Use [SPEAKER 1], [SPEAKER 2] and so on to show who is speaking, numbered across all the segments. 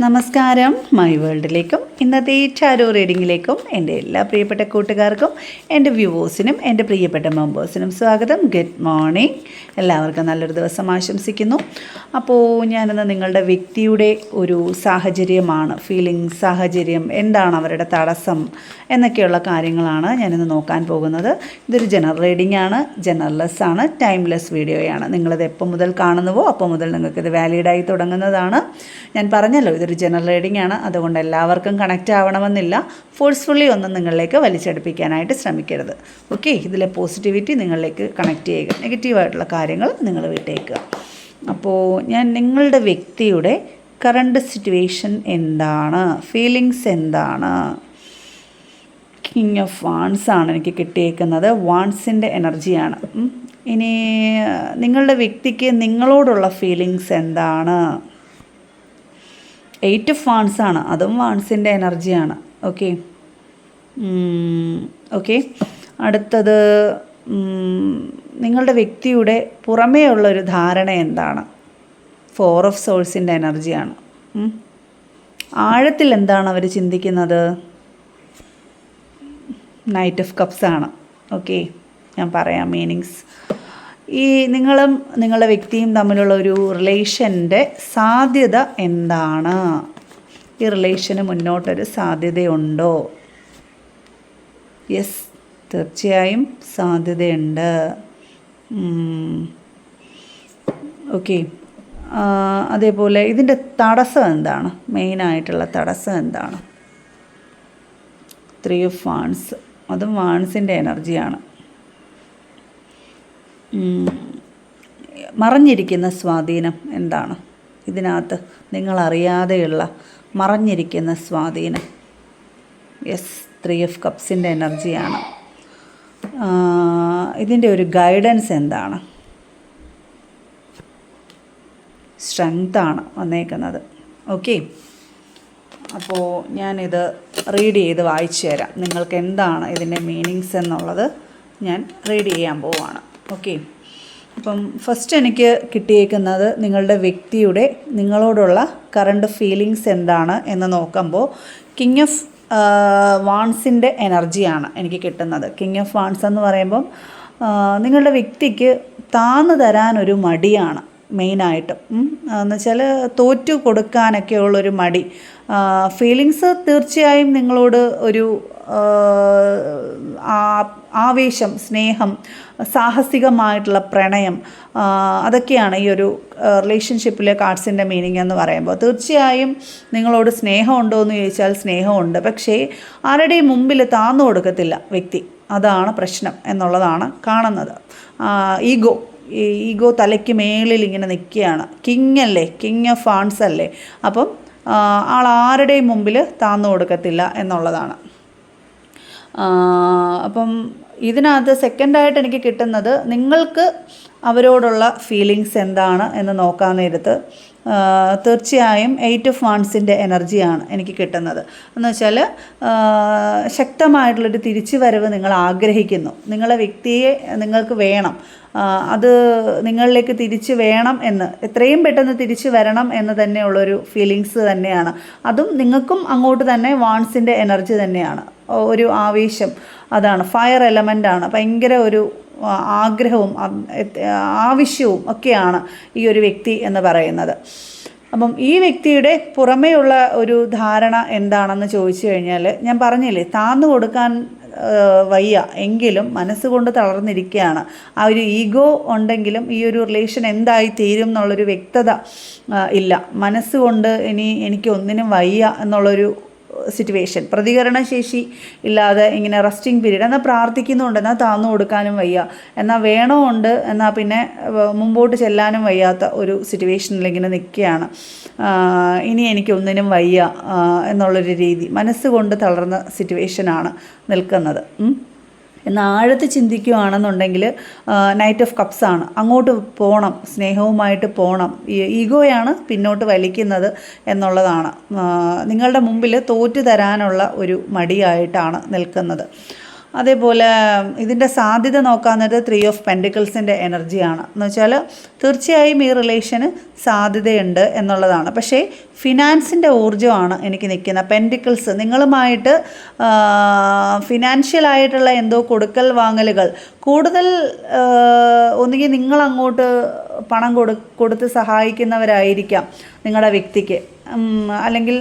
[SPEAKER 1] നമസ്കാരം, മൈ വേൾഡിലേക്കും ഇന്നത്തെ ടാരോ റീഡിങ്ങിലേക്കും എൻ്റെ എല്ലാ പ്രിയപ്പെട്ട കൂട്ടുകാർക്കും എൻ്റെ വ്യൂവേഴ്സിനും എൻ്റെ പ്രിയപ്പെട്ട മെമ്പേഴ്സിനും സ്വാഗതം. Good morning. എല്ലാവർക്കും നല്ലൊരു ദിവസം ആശംസിക്കുന്നു. അപ്പോൾ ഞാനിന്ന് നിങ്ങളുടെ വ്യക്തിയുടെ ഒരു സാഹചര്യമാണ്, സാഹചര്യം എന്താണ്, അവരുടെ തടസ്സം എന്നൊക്കെയുള്ള കാര്യങ്ങളാണ് ഞാനിന്ന് നോക്കാൻ പോകുന്നത്. ഇതൊരു ജനറൽ റീഡിംഗ് ആണ്, ജനറൽലെസ് ആണ്, ടൈംലെസ് വീഡിയോയാണ്. നിങ്ങളിത് എപ്പോൾ മുതൽ കാണുന്നുവോ അപ്പോൾ മുതൽ നിങ്ങൾക്കിത് വാലിഡായി തുടങ്ങുന്നതാണ്. ഞാൻ പറഞ്ഞല്ലോ, ഇതൊരു ജനറൽ റീഡിംഗ് ആണ്, അതുകൊണ്ട് എല്ലാവർക്കും കണക്റ്റ് ആവണമെന്നില്ല. ഫോഴ്സ്ഫുള്ളി ഒന്നും നിങ്ങളിലേക്ക് വലിച്ചെടുപ്പിക്കാനായിട്ട് ശ്രമിക്കരുത്. ഓക്കെ, ഇതിലെ പോസിറ്റിവിറ്റി നിങ്ങളിലേക്ക് കണക്റ്റ് ചെയ്യുക, നെഗറ്റീവായിട്ടുള്ള കാര്യങ്ങൾ നിങ്ങൾ വിട്ടേക്കുക. അപ്പോൾ ഞാൻ നിങ്ങളുടെ വ്യക്തിയുടെ കറണ്ട് സിറ്റുവേഷൻ എന്താണ്, ഫീലിങ്സ് എന്താണ്. കിങ് ഓഫ് വാൺസ് ആണ് എനിക്ക് കിട്ടിയേക്കുന്നത്. വാൺസിൻ്റെ എനർജിയാണ്. ഇനി നിങ്ങളുടെ വ്യക്തിക്ക് നിങ്ങളോടുള്ള ഫീലിങ്സ് എന്താണ്. 8 ഓഫ് വാൺസ് ആണ്, അതും വാൺസിൻ്റെ എനർജിയാണ്. ഓക്കെ ഓക്കെ അടുത്തത് നിങ്ങളുടെ വ്യക്തിയുടെ പുറമേ ഉള്ളൊരു ധാരണ എന്താണ്. 4 ഓഫ് സോൾസിൻ്റെ എനർജിയാണ്. ആഴത്തിൽ എന്താണ് അവർ ചിന്തിക്കുന്നത്. നൈറ്റ് ഓഫ് കപ്സ് ആണ്. ഓക്കെ, ഞാൻ പറയാം മീനിങ്സ്. ഈ നിങ്ങളും നിങ്ങളുടെ വ്യക്തിയും തമ്മിലുള്ള ഒരു റിലേഷൻ്റെ സാധ്യത എന്താണ്. ഈ റിലേഷന് മുന്നോട്ടൊരു സാധ്യതയുണ്ടോ. യെസ്, തീർച്ചയായും സാധ്യതയുണ്ട്. ഓക്കെ, അതേപോലെ ഇതിൻ്റെ തടസ്സം എന്താണ്, മെയിനായിട്ടുള്ള തടസ്സം എന്താണ്. 3 ഓഫ് വാൺസ്, അതും വാൺസിൻ്റെ എനർജിയാണ്. മറഞ്ഞിരിക്കുന്ന സ്വാധീനം എന്താണ് ഇതിനകത്ത്, നിങ്ങളറിയാതെയുള്ള മറഞ്ഞിരിക്കുന്ന സ്വാധീനം. യെസ്, 3 ഓഫ് കപ്സിൻ്റെ എനർജിയാണ്. ഇതിൻ്റെ ഒരു ഗൈഡൻസ് എന്താണ്. സ്ട്രെങ്താണ് വന്നേക്കുന്നത്. ഓക്കെ, അപ്പോൾ ഞാനിത് റീഡ് ചെയ്ത് വായിച്ചു തരാം. നിങ്ങൾക്ക് എന്താണ് ഇതിൻ്റെ മീനിങ്സ് എന്നുള്ളത് ഞാൻ റീഡ് ചെയ്യാൻ പോവുകയാണ്. ഓക്കെ, അപ്പം ഫസ്റ്റ് എനിക്ക് കിട്ടിയേക്കുന്നത് നിങ്ങളുടെ വ്യക്തിയുടെ നിങ്ങളോടുള്ള കറണ്ട് ഫീലിങ്സ് എന്താണ് എന്ന് നോക്കുമ്പോൾ കിങ് ഓഫ് വാൺസിൻ്റെ എനർജിയാണ് എനിക്ക് കിട്ടുന്നത്. കിങ് ഓഫ് വാൺസ് എന്ന് പറയുമ്പം നിങ്ങളുടെ വ്യക്തിക്ക് താന്നു തരാനൊരു മടിയാണ് മെയിനായിട്ടും. എന്നുവെച്ചാൽ തോറ്റു കൊടുക്കാനൊക്കെ ഉള്ളൊരു മടി. ഫീലിങ്സ് തീർച്ചയായും നിങ്ങളോട് ഒരു ആവേശം, സ്നേഹം, സാഹസികമായിട്ടുള്ള പ്രണയം, അതൊക്കെയാണ് ഈ ഒരു റിലേഷൻഷിപ്പിലെ കാർഡ്സിൻ്റെ മീനിങ് എന്ന് പറയുമ്പോൾ. തീർച്ചയായും നിങ്ങളോട് സ്നേഹമുണ്ടോ എന്ന് ചോദിച്ചാൽ സ്നേഹമുണ്ട്, പക്ഷേ ആരുടെയും മുമ്പിൽ താന്നു കൊടുക്കത്തില്ല വ്യക്തി. അതാണ് പ്രശ്നം എന്നുള്ളതാണ് കാണുന്നത്. ഈഗോ തലയ്ക്ക് മേളിൽ ഇങ്ങനെ നിൽക്കുകയാണ്. കിങ് അല്ലേ, കിങ് ഓഫ് വാൺസ് അല്ലേ, അപ്പം ആരുടെയും മുമ്പിൽ താന്നു കൊടുക്കത്തില്ല എന്നുള്ളതാണ്. അപ്പം ഇതിനകത്ത് സെക്കൻഡായിട്ട് എനിക്ക് കിട്ടുന്നത് നിങ്ങൾക്ക് അവരോടുള്ള ഫീലിങ്സ് എന്താണ് എന്ന് നോക്കാൻ നേരത്ത് തീർച്ചയായും 8 ഓഫ് വാൺസിൻ്റെ എനർജിയാണ് എനിക്ക് കിട്ടുന്നത്. എന്ന് വെച്ചാൽ ശക്തമായിട്ടുള്ളൊരു തിരിച്ചു വരവ് നിങ്ങൾ ആഗ്രഹിക്കുന്നു. നിങ്ങളെ വ്യക്തിയെ നിങ്ങൾക്ക് വേണം, അത് നിങ്ങളിലേക്ക് തിരിച്ച് വേണം എന്ന്, എത്രയും പെട്ടെന്ന് തിരിച്ച് വരണം എന്ന് തന്നെയുള്ളൊരു ഫീലിങ്സ് തന്നെയാണ്. അതും നിങ്ങൾക്കും അങ്ങോട്ട് തന്നെ വാൺസിൻ്റെ എനർജി തന്നെയാണ്. ഒരു ആവേശം, അതാണ് ഫയർ എലമെൻ്റാണ്. ഭയങ്കര ഒരു ആഗ്രഹവും ആവശ്യവും ഒക്കെയാണ് ഈ ഒരു വ്യക്തി എന്ന് പറയുന്നത്. അപ്പം ഈ വ്യക്തിയുടെ പുറമേയുള്ള ഒരു ധാരണ എന്താണെന്ന് ചോദിച്ചു കഴിഞ്ഞാൽ, ഞാൻ പറഞ്ഞില്ലേ, താന്നു കൊടുക്കാൻ വയ്യ എങ്കിലും മനസ്സുകൊണ്ട് തളർന്നിരിക്കുകയാണ്. ആ ഒരു ഈഗോ ഉണ്ടെങ്കിലും ഈ ഒരു റിലേഷൻ എന്തായി തീരും എന്നുള്ളൊരു വ്യക്തത ഇല്ല. മനസ്സുകൊണ്ട് എനിക്ക് ഒന്നിനും വയ്യ എന്നുള്ളൊരു സിറ്റുവേഷൻ, പ്രതികരണശേഷി ഇല്ലാതെ ഇങ്ങനെ റെസ്റ്റിംഗ് പീരീഡ്. എന്നാൽ പ്രാർത്ഥിക്കുന്നുണ്ട്, എന്നാൽ താന്നു കൊടുക്കാനും വയ്യ, എന്നാൽ വേണമുണ്ട്, എന്നാൽ പിന്നെ മുമ്പോട്ട് ചെല്ലാനും വയ്യാത്ത ഒരു സിറ്റുവേഷനിൽ ഇങ്ങനെ നിൽക്കുകയാണ്. ഇനി എനിക്കൊന്നിനും വയ്യ എന്നുള്ളൊരു രീതി, മനസ്സുകൊണ്ട് തളർന്ന സിറ്റുവേഷനാണ് നിൽക്കുന്നത്. എന്നാൽ ആഴത്ത് ചിന്തിക്കുകയാണെന്നുണ്ടെങ്കിൽ നൈറ്റ് ഓഫ് കപ്സ് ആണ്. അങ്ങോട്ട് പോകണം, സ്നേഹവുമായിട്ട് പോകണം. ഈഗോയാണ് പിന്നോട്ട് വലിക്കുന്നത് എന്നുള്ളതാണ്. നിങ്ങളുടെ മുമ്പിൽ തോറ്റു തരാനുള്ള ഒരു മടിയായിട്ടാണ് നിൽക്കുന്നത്. അതേപോലെ ഇതിൻ്റെ സാധ്യത നോക്കാൻ നേരത്ത് 3 ഓഫ് പെൻറ്റിക്കിൾസിൻ്റെ എനർജിയാണ്. എന്ന് വെച്ചാൽ തീർച്ചയായും ഈ റിലേഷന് സാധ്യതയുണ്ട് എന്നുള്ളതാണ്. പക്ഷേ ഫിനാൻസിൻ്റെ ഊർജ്ജമാണ് എനിക്ക് നിൽക്കുന്നത്. പെൻറ്റിക്കിൾസ് നിങ്ങളുമായിട്ട് ഫിനാൻഷ്യലായിട്ടുള്ള എന്തോ കൊടുക്കൽ വാങ്ങലുകൾ കൂടുതൽ, ഒന്നുകിൽ നിങ്ങളങ്ങോട്ട് പണം കൊടുത്ത് സഹായിക്കുന്നവരായിരിക്കാം നിങ്ങളുടെ വ്യക്തിക്ക്, അല്ലെങ്കിൽ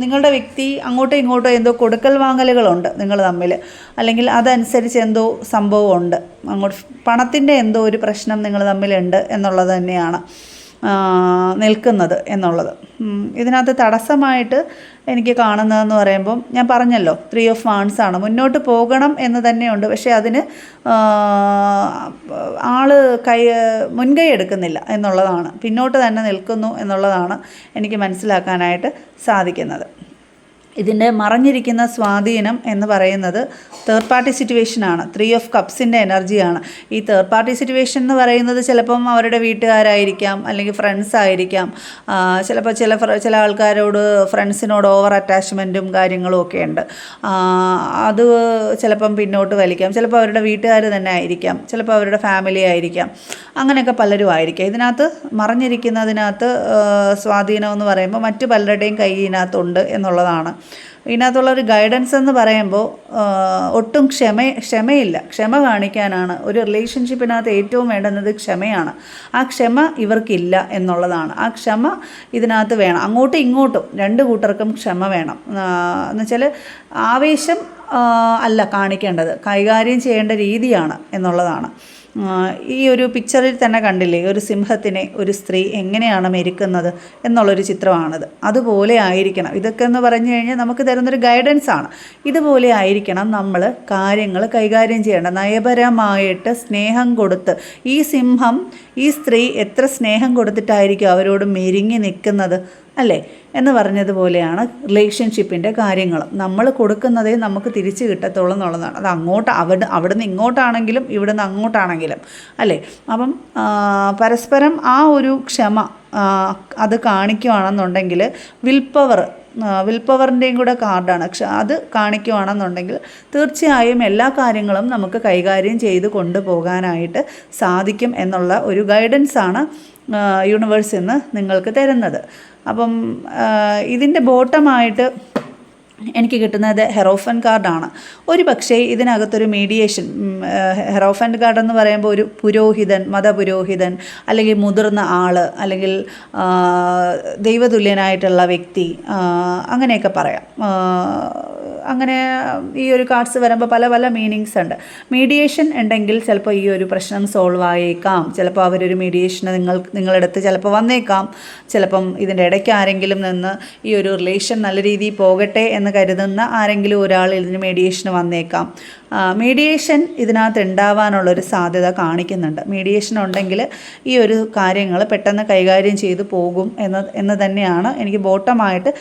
[SPEAKER 1] നിങ്ങളുടെ വ്യക്തി അങ്ങോട്ടോ ഇങ്ങോട്ടോ എന്തോ കൊടുക്കൽ വാങ്ങലുകളുണ്ട് നിങ്ങൾ തമ്മിൽ, അല്ലെങ്കിൽ അതനുസരിച്ച് എന്തോ സംഭവമുണ്ട്, അങ്ങോട്ട് പണത്തിൻ്റെ എന്തോ ഒരു പ്രശ്നം നിങ്ങൾ തമ്മിലുണ്ട് എന്നുള്ളത് തന്നെയാണ് നിൽക്കുന്നത് എന്നുള്ളത്. ഇതിനകത്ത് തടസ്സമായിട്ട് എനിക്ക് കാണുന്നതെന്ന് പറയുമ്പം ഞാൻ പറഞ്ഞല്ലോ 3 ഓഫ് വാൺസ് ആണ്. മുന്നോട്ട് പോകണം എന്ന് തന്നെയുണ്ട്, പക്ഷേ അതിന് മുൻകൈ എടുക്കുന്നില്ല എന്നുള്ളതാണ്, പിന്നോട്ട് തന്നെ നിൽക്കുന്നു എന്നുള്ളതാണ് എനിക്ക് മനസ്സിലാക്കാനായിട്ട് സാധിക്കുന്നത്. ഇതിൻ്റെ മറഞ്ഞിരിക്കുന്ന സ്വാധീനം എന്ന് പറയുന്നത് തേർഡ് പാർട്ടി സിറ്റുവേഷനാണ്. 3 ഓഫ് കപ്സിൻ്റെ എനർജിയാണ്. ഈ തേർഡ് പാർട്ടി സിറ്റുവേഷൻ എന്ന് പറയുന്നത് ചിലപ്പം അവരുടെ വീട്ടുകാരായിരിക്കാം, അല്ലെങ്കിൽ ഫ്രണ്ട്സ് ആയിരിക്കാം. ചിലപ്പോൾ ചില ആൾക്കാരോട് ഫ്രണ്ട്സിനോട് ഓവർ അറ്റാച്ച്മെൻറ്റും കാര്യങ്ങളും ഒക്കെ ഉണ്ട്. അത് ചിലപ്പം പിന്നോട്ട് വലിക്കാം. ചിലപ്പോൾ അവരുടെ വീട്ടുകാർ തന്നെ ആയിരിക്കാം, ചിലപ്പോൾ അവരുടെ ഫാമിലി ആയിരിക്കാം, അങ്ങനെയൊക്കെ പലരും ആയിരിക്കാം. ഇതിനകത്ത് മറഞ്ഞിരിക്കുന്നതിനകത്ത് സ്വാധീനം എന്ന് പറയുമ്പോൾ മറ്റു പലരുടെയും കൈ ഇതിനകത്തുണ്ട് എന്നുള്ളതാണ്. ഇതിനകത്തുള്ളൊരു ഗൈഡൻസ് എന്ന് പറയുമ്പോൾ ഒട്ടും ക്ഷമയില്ല. ക്ഷമ കാണിക്കാനാണ് ഒരു റിലേഷൻഷിപ്പിനകത്ത് ഏറ്റവും വേണ്ടുന്നത് ക്ഷമയാണ്. ആ ക്ഷമ ഇവർക്കില്ല എന്നുള്ളതാണ്. ആ ക്ഷമ ഇതിനകത്ത് വേണം. അങ്ങോട്ടും ഇങ്ങോട്ടും രണ്ട് കൂട്ടർക്കും ക്ഷമ വേണം. എന്നുവെച്ചാൽ ആവേശം അല്ല കാണിക്കേണ്ടത്, കൈകാര്യം ചെയ്യേണ്ട രീതിയാണ് എന്നുള്ളതാണ്. ഈ ഒരു പിക്ചറിൽ തന്നെ കണ്ടില്ലേ, ഒരു സിംഹത്തിനെ ഒരു സ്ത്രീ എങ്ങനെയാണ് മെരുക്കുന്നത് എന്നുള്ളൊരു ചിത്രമാണിത്. അതുപോലെ ആയിരിക്കണം ഇതൊക്കെ എന്ന് പറഞ്ഞു കഴിഞ്ഞാൽ നമുക്ക് തരുന്നൊരു ഗൈഡൻസ് ആണ്. ഇതുപോലെ ആയിരിക്കണം നമ്മൾ കാര്യങ്ങൾ കൈകാര്യം ചെയ്യേണ്ടത്. നയപരമായിട്ട് സ്നേഹം കൊടുത്ത് ഈ സിംഹം ഈ സ്ത്രീ എത്ര സ്നേഹം കൊടുത്തിട്ടായിരിക്കും അവരോട് മെരുങ്ങി നിൽക്കുന്നത് അല്ലേ എന്ന് പറഞ്ഞതുപോലെയാണ് റിലേഷൻഷിപ്പിൻ്റെ കാര്യങ്ങളും. നമ്മൾ കൊടുക്കുന്നതേ നമുക്ക് തിരിച്ച് കിട്ടത്തുള്ളൂ എന്നുള്ളതാണ്. അത് അവിടുന്ന് ഇങ്ങോട്ടാണെങ്കിലും ഇവിടുന്ന് അങ്ങോട്ടാണെങ്കിലും അല്ലേ. അപ്പം പരസ്പരം ആ ഒരു ക്ഷമ അത് കാണിക്കുകയാണെന്നുണ്ടെങ്കിൽ വിൽ പവറിൻ്റെയും കൂടെ കാർഡാണ്. അത് കാണിക്കുകയാണെന്നുണ്ടെങ്കിൽ തീർച്ചയായും എല്ലാ കാര്യങ്ങളും നമുക്ക് കൈകാര്യം ചെയ്ത് കൊണ്ടുപോകാനായിട്ട് സാധിക്കും എന്നുള്ള ഒരു ഗൈഡൻസാണ് യൂണിവേഴ്സ് ഇന്ന് നിങ്ങൾക്ക് തരുന്നത്. അപ്പം ഇതിൻ്റെ ബോട്ടമായിട്ട് എനിക്ക് കിട്ടുന്നത് ഹെറോഫൻ കാർഡാണ്. ഒരു പക്ഷേ ഇതിനകത്തൊരു മീഡിയേഷൻ, ഹെറോഫൻ കാർഡ് എന്ന് പറയുമ്പോൾ ഒരു പുരോഹിതൻ, മതപുരോഹിതൻ, അല്ലെങ്കിൽ മുതിർന്ന ആൾ, അല്ലെങ്കിൽ ദൈവതുല്യനായിട്ടുള്ള വ്യക്തി, അങ്ങനെയൊക്കെ പറയാം. അങ്ങനെ ഈ ഒരു കാർഡ്സ് വരുമ്പോൾ പല പല മീനിങ്സ് ഉണ്ട്. മീഡിയേഷൻ ഉണ്ടെങ്കിൽ ചിലപ്പോൾ ഈ ഒരു പ്രശ്നം സോൾവ് ആയേക്കാം. ചിലപ്പോൾ അവരൊരു മീഡിയേഷന് നിങ്ങളെടുത്ത് ചിലപ്പോൾ വന്നേക്കാം. ചിലപ്പം ഇതിൻ്റെ ഇടയ്ക്ക് ആരെങ്കിലും നിന്ന് ഈ ഒരു റിലേഷൻ നല്ല രീതിയിൽ പോകട്ടെ എന്ന് കരുതുന്ന ആരെങ്കിലും ഒരാൾ ഇതിന് മീഡിയേഷന് വന്നേക്കാം. മീഡിയേഷൻ ഇതിനകത്ത് ഉണ്ടാവാനുള്ളൊരു സാധ്യത കാണിക്കുന്നുണ്ട്. മീഡിയേഷൻ ഉണ്ടെങ്കിൽ ഈ ഒരു കാര്യങ്ങൾ പെട്ടെന്ന് കൈകാര്യം ചെയ്തു പോകും എന്ന് തന്നെയാണ് എനിക്ക് ബോട്ടമായിട്ട്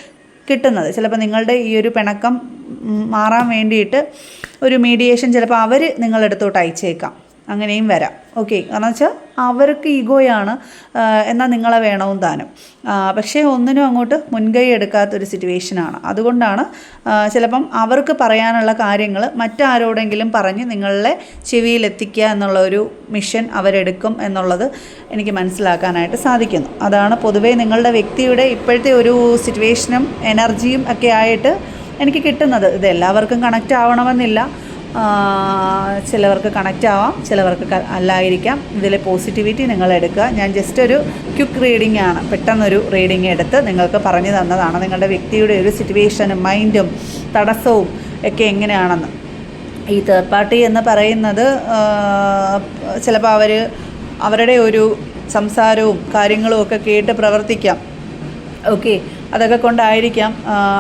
[SPEAKER 1] കിട്ടുന്നത്. ചിലപ്പോൾ നിങ്ങളുടെ ഈ ഒരു പിണക്കം മാറാൻ വേണ്ടിയിട്ട് ഒരു മീഡിയേഷൻ ചിലപ്പോൾ അവർ നിങ്ങളെടുത്തോട്ട് അയച്ചേക്കാം, അങ്ങനെയും വരാം. ഓക്കെ, കാരണം വെച്ചാൽ അവർക്ക് ഈഗോയാണ്, എന്നാൽ നിങ്ങളെ വേണവും താനും. പക്ഷേ ഒന്നിനും അങ്ങോട്ട് മുൻകൈ എടുക്കാത്തൊരു സിറ്റുവേഷനാണ്. അതുകൊണ്ടാണ് ചിലപ്പം അവർക്ക് പറയാനുള്ള കാര്യങ്ങൾ മറ്റാരോടെങ്കിലും പറഞ്ഞ് നിങ്ങളെ ചെവിയിലെത്തിക്കുക എന്നുള്ള ഒരു മിഷൻ അവരെടുക്കും എന്നുള്ളത് എനിക്ക് മനസ്സിലാക്കാനായിട്ട് സാധിക്കുന്നു. അതാണ് പൊതുവേ നിങ്ങളുടെ വ്യക്തിയുടെ ഇപ്പോഴത്തെ ഒരു സിറ്റുവേഷനും എനർജിയും ഒക്കെ ആയിട്ട് എനിക്ക് കിട്ടുന്നത്. ഇത് എല്ലാവർക്കും കണക്റ്റ് ആവണമെന്നില്ല. ചിലവർക്ക് കണക്റ്റ് ആവാം, ചിലവർക്ക് അല്ലായിരിക്കാം. ഇതിലെ പോസിറ്റിവിറ്റി നിങ്ങൾ എടുക്കുക. ഞാൻ ജസ്റ്റ് ഒരു ക്വിക്ക് റീഡിംഗ് ആണ്, പെട്ടെന്നൊരു റീഡിംഗ് എടുത്ത് നിങ്ങൾക്ക് പറഞ്ഞു തന്നതാണ് നിങ്ങളുടെ വ്യക്തിയുടെ ഒരു സിറ്റുവേഷനും മൈൻഡും തടസ്സവും ഒക്കെ എങ്ങനെയാണെന്ന്. ഈ തേർഡ് പാർട്ടി എന്ന് പറയുന്നത് ചിലപ്പോൾ അവരുടെ ഒരു സംസാരവും കാര്യങ്ങളും ഒക്കെ കേട്ട് പ്രവർത്തിക്കാം. ഓക്കെ, അതൊക്കെ കൊണ്ടായിരിക്കാം.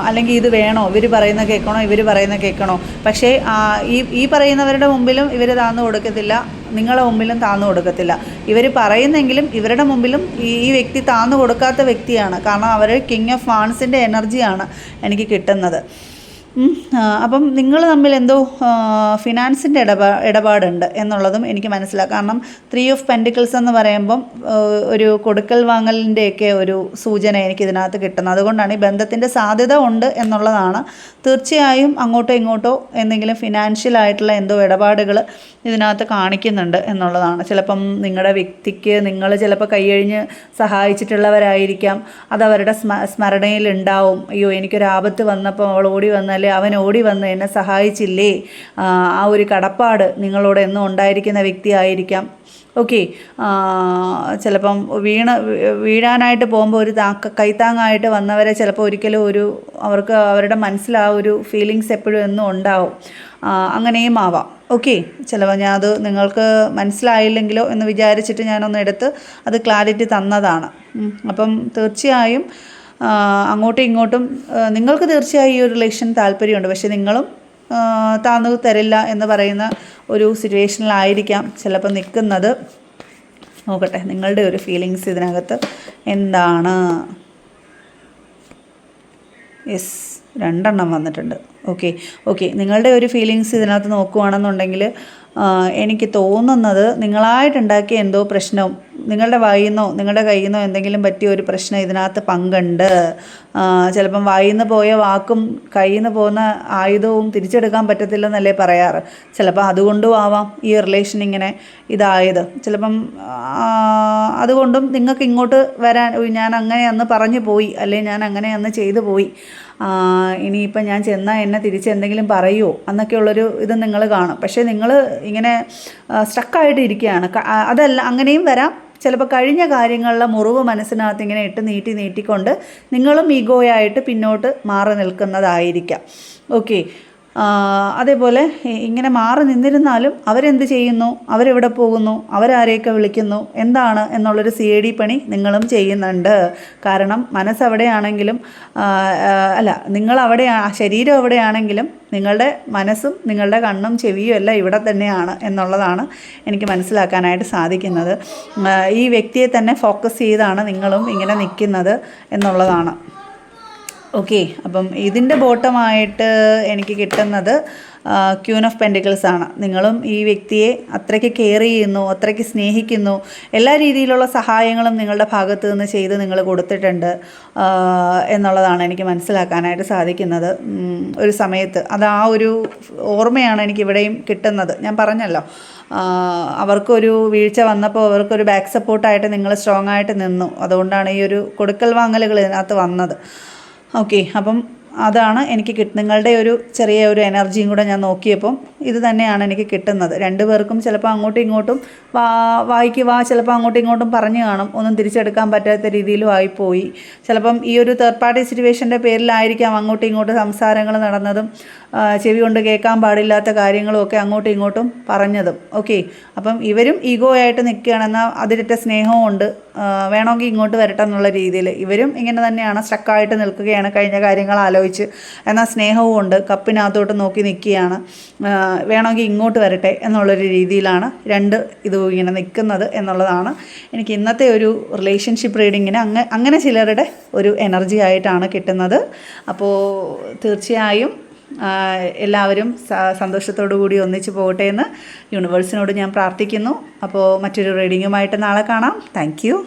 [SPEAKER 1] അല്ലെങ്കിൽ ഇത് വേണോ, ഇവർ പറയുന്ന കേൾക്കണോ, ഇവർ പറയുന്ന കേൾക്കണോ. പക്ഷേ ഈ പറയുന്നവരുടെ മുമ്പിലും ഇവർ താന്നു കൊടുക്കത്തില്ല, നിങ്ങളുടെ മുമ്പിലും താന്നു കൊടുക്കത്തില്ല. ഇവർ പറയുന്നെങ്കിലും ഇവരുടെ മുമ്പിലും ഈ വ്യക്തി താന്നു കൊടുക്കാത്ത വ്യക്തിയാണ്. കാരണം അവർ കിങ് ഓഫ് വാൺസിൻ്റെ എനർജിയാണ് എനിക്ക് കിട്ടുന്നത്. അപ്പം നിങ്ങൾ തമ്മിൽ എന്തോ ഫിനാൻസിൻ്റെ ഇടപാടുണ്ട് എന്നുള്ളതും എനിക്ക് മനസ്സിലാക്കാം. കാരണം 3 ഓഫ് പെൻറ്റിക്കിൾസ് എന്ന് പറയുമ്പം ഒരു കൊടുക്കൽ വാങ്ങലിൻ്റെയൊക്കെ ഒരു സൂചന എനിക്കിതിനകത്ത് കിട്ടുന്നത്. അതുകൊണ്ടാണ് ഈ ബന്ധത്തിൻ്റെ സാധ്യത ഉണ്ട് എന്നുള്ളതാണ്. തീർച്ചയായും അങ്ങോട്ടോ ഇങ്ങോട്ടോ എന്തെങ്കിലും ഫിനാൻഷ്യലായിട്ടുള്ള എന്തോ ഇടപാടുകൾ ഇതിനകത്ത് കാണിക്കുന്നുണ്ട് എന്നുള്ളതാണ്. ചിലപ്പം നിങ്ങളുടെ വ്യക്തിക്ക് നിങ്ങൾ ചിലപ്പോൾ കൈയഴിഞ്ഞ് സഹായിച്ചിട്ടുള്ളവരായിരിക്കാം. അതവരുടെ സ്മരണയിലുണ്ടാവും. അയ്യോ, എനിക്കൊരു ആപത്ത് വന്നപ്പോൾ അവൾ ഓടി വന്നാൽ അവൻ ഓടി വന്ന് എന്നെ സഹായിച്ചില്ലേ, ആ ഒരു കടപ്പാട് നിങ്ങളോട് എന്നും ഉണ്ടായിരിക്കുന്ന വ്യക്തിയായിരിക്കാം. ഓക്കെ, ചിലപ്പം വീഴാനായിട്ട് പോകുമ്പോൾ ഒരു കൈത്താങ്ങായിട്ട് വന്നവരെ ചിലപ്പോൾ ഒരിക്കലും അവർക്ക് അവരുടെ മനസ്സിൽ ആ ഒരു ഫീലിങ്സ് എപ്പോഴും എന്നും ഉണ്ടാവും. അങ്ങനെയും ആവാം. ഓക്കെ, ചിലപ്പോൾ ഞാൻ അത് നിങ്ങൾക്ക് മനസ്സിലായില്ലെങ്കിലോ എന്ന് വിചാരിച്ചിട്ട് ഞാനൊന്ന് എടുത്ത് അത് ക്ലാരിറ്റി തന്നതാണ്. അപ്പം തീർച്ചയായും അങ്ങോട്ടും ഇങ്ങോട്ടും നിങ്ങൾക്ക് തീർച്ചയായും ഈ ഒരു റിലേഷൻ താല്പര്യമുണ്ട്. പക്ഷേ നിങ്ങളും താന്നു തരില്ല എന്ന് പറയുന്ന ഒരു സിറ്റുവേഷനിലായിരിക്കാം ചിലപ്പോൾ നിൽക്കുന്നത്. നോക്കട്ടെ നിങ്ങളുടെ ഒരു ഫീലിങ്സ് ഇതിനകത്ത് എന്താണ്. യെസ്, 2 എണ്ണം വന്നിട്ടുണ്ട്. ഓക്കെ, നിങ്ങളുടെ ഒരു ഫീലിങ്സ് ഇതിനകത്ത് നോക്കുകയാണെന്നുണ്ടെങ്കിൽ എനിക്ക് തോന്നുന്നത് നിങ്ങളായിട്ടുണ്ടാക്കിയ എന്തോ പ്രശ്നവും നിങ്ങളുടെ വായിൽ നിന്നോ നിങ്ങളുടെ കയ്യിൽ നിന്നോ എന്തെങ്കിലും പറ്റിയ ഒരു പ്രശ്നം ഇതിനകത്ത് പങ്കുണ്ട്. ചിലപ്പം വായിൽ നിന്ന് പോയ വാക്കും കയ്യിൽ നിന്ന് പോകുന്ന ആയുധവും തിരിച്ചെടുക്കാൻ പറ്റത്തില്ലെന്നല്ലേ പറയാറ്. ചിലപ്പോൾ അതുകൊണ്ടും ആവാം ഈ റിലേഷൻ ഇങ്ങനെ ഇതായത്. ചിലപ്പം അതുകൊണ്ടും നിങ്ങൾക്ക് ഇങ്ങോട്ട് വരാൻ ഞാൻ അങ്ങനെ അന്ന് പറഞ്ഞു പോയി, അല്ലെങ്കിൽ ഞാൻ അങ്ങനെ അന്ന് ചെയ്തു പോയി, ഇനിയിപ്പം ഞാൻ ചെന്നാൽ എന്നെ തിരിച്ച് എന്തെങ്കിലും പറയുമോ എന്നൊക്കെയുള്ളൊരു ഇത് നിങ്ങൾ കാണും. പക്ഷേ നിങ്ങൾ ഇങ്ങനെ സ്റ്റക്കായിട്ട് ഇരിക്കുകയാണ്. അതല്ല, അങ്ങനെയും വരാം. ചിലപ്പോൾ കഴിഞ്ഞ കാര്യങ്ങളിലെ മുറിവ് മനസ്സിനകത്ത് ഇങ്ങനെ ഇട്ട് നീട്ടിക്കൊണ്ട് നിങ്ങളും ഈഗോയായിട്ട് പിന്നോട്ട് മാറി നിൽക്കുന്നതായിരിക്കാം. ഓക്കെ, അതേപോലെ ഇങ്ങനെ മാറി നിന്നിരുന്നാലും അവരെന്ത് ചെയ്യുന്നു, അവരെവിടെ പോകുന്നു, അവരാരെയൊക്കെ വിളിക്കുന്നു, എന്താണ് എന്നുള്ളൊരു CID പണി നിങ്ങളും ചെയ്യുന്നുണ്ട്. കാരണം മനസ്സെവിടെയാണെങ്കിലും നിങ്ങളവിടെ ശരീരം എവിടെയാണെങ്കിലും നിങ്ങളുടെ മനസ്സും നിങ്ങളുടെ കണ്ണും ചെവിയും എല്ലാം ഇവിടെ തന്നെയാണ് എന്നുള്ളതാണ് എനിക്ക് മനസ്സിലാക്കാനായിട്ട് സാധിക്കുന്നത്. ഈ വ്യക്തിയെ തന്നെ ഫോക്കസ് ചെയ്താണ് നിങ്ങളും ഇങ്ങനെ നിൽക്കുന്നത് എന്നുള്ളതാണ്. ഓക്കെ, അപ്പം ഇതിൻ്റെ ബോട്ടമായിട്ട് എനിക്ക് കിട്ടുന്നത് ക്യൂൻ ഓഫ് പെൻറ്റിക്കിൾസ് ആണ്. നിങ്ങളും ഈ വ്യക്തിയെ അത്രയ്ക്ക് കെയർ ചെയ്യുന്നു, അത്രയ്ക്ക് സ്നേഹിക്കുന്നു, എല്ലാ രീതിയിലുള്ള സഹായങ്ങളും നിങ്ങളുടെ ഭാഗത്ത് നിന്ന് ചെയ്ത് നിങ്ങൾ കൊടുത്തിട്ടുണ്ട് എന്നുള്ളതാണ് എനിക്ക് മനസ്സിലാക്കാനായിട്ട് സാധിക്കുന്നത്. ഒരു സമയത്ത് അത് ആ ഒരു ഓർമ്മയാണ് എനിക്കിവിടെയും കിട്ടുന്നത്. ഞാൻ പറഞ്ഞല്ലോ, അവർക്കൊരു വീഴ്ച വന്നപ്പോൾ അവർക്കൊരു ബാക്ക് സപ്പോർട്ടായിട്ട് നിങ്ങൾ സ്ട്രോങ് ആയിട്ട് നിന്നു. അതുകൊണ്ടാണ് ഈ ഒരു കൊടുക്കൽ വാങ്ങലുകൾ ഇതിനകത്ത് വന്നത്. ഓക്കെ, അപ്പം അതാണ് എനിക്ക് നിങ്ങളുടെ ഒരു ചെറിയ ഒരു എനർജിയും കൂടെ ഞാൻ നോക്കിയപ്പം ഇത് തന്നെയാണ് എനിക്ക് കിട്ടുന്നത്. 2 പേർക്കും ചിലപ്പോൾ അങ്ങോട്ടും ഇങ്ങോട്ടും ചിലപ്പോൾ അങ്ങോട്ടും ഇങ്ങോട്ടും പറഞ്ഞു കാണും, ഒന്നും തിരിച്ചെടുക്കാൻ പറ്റാത്ത രീതിയിലും ആയിപ്പോയി. ചിലപ്പം ഈ ഒരു തേർഡ് പാർട്ടി സിറ്റുവേഷൻ്റെ പേരിലായിരിക്കാം അങ്ങോട്ടും ഇങ്ങോട്ടും സംസാരങ്ങൾ നടന്നതും ചെവി കൊണ്ട് കേൾക്കാൻ പാടില്ലാത്ത കാര്യങ്ങളും ഒക്കെ അങ്ങോട്ടും ഇങ്ങോട്ടും പറഞ്ഞതും. ഓക്കെ, അപ്പം ഇവരും ഈഗോ ആയിട്ട് നിൽക്കുകയാണെന്നാൽ അതിലിട്ട സ്നേഹവും ഉണ്ട്, വേണമെങ്കിൽ ഇങ്ങോട്ട് വരട്ടെ എന്നുള്ള രീതിയിൽ ഇവരും ഇങ്ങനെ തന്നെയാണ് സ്റ്റക്കായിട്ട് നിൽക്കുകയാണ് കഴിഞ്ഞ കാര്യങ്ങൾ ആലോചിച്ച്. എന്നാൽ സ്നേഹവും ഉണ്ട്, കപ്പിനകത്തോട്ട് നോക്കി നിൽക്കുകയാണ്, വേണമെങ്കിൽ ഇങ്ങോട്ട് വരട്ടെ എന്നുള്ളൊരു രീതിയിലാണ് ഇതും ഇങ്ങനെ നിൽക്കുന്നത് എന്നുള്ളതാണ് എനിക്ക് ഇന്നത്തെ ഒരു റിലേഷൻഷിപ്പ് റീഡിങ്ങിന് അങ്ങനെ ചിലരുടെ ഒരു എനർജി ആയിട്ടാണ് കിട്ടുന്നത്. അപ്പോൾ തീർച്ചയായും എല്ലാവരും സന്തോഷത്തോടു കൂടി ഒന്നിച്ച് പോകട്ടെ എന്ന് യൂണിവേഴ്സിനോട് ഞാൻ പ്രാർത്ഥിക്കുന്നു. അപ്പോൾ മറ്റൊരു റീഡിങ്ങുമായിട്ട് നാളെ കാണാം. Thank you.